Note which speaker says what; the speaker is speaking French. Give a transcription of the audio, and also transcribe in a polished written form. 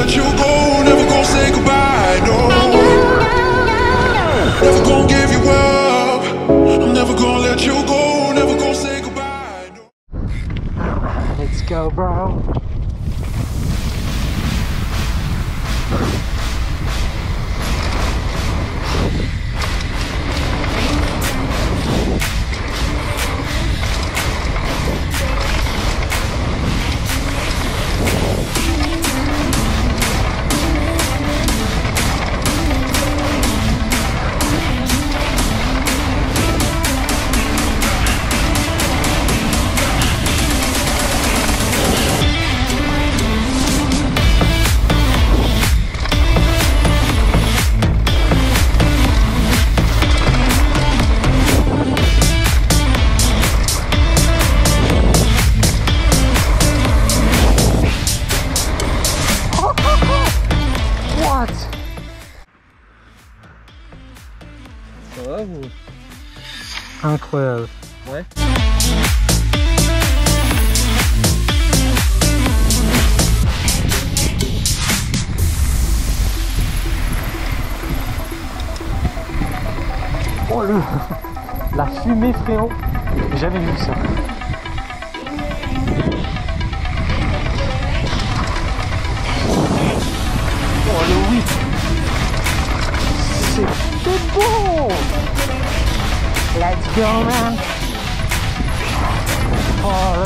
Speaker 1: let you go, never gonna say goodbye, no. Never gonna give you up. I'm never gonna let you go, never gonna say goodbye, no.
Speaker 2: Let's go, bro. Ça va vous?
Speaker 3: Incroyable.
Speaker 2: Ouais.
Speaker 3: Oh le... La fumée, frérot. J'ai jamais vu ça. Oh le oui. C'est beau. Let's go, man. Oh,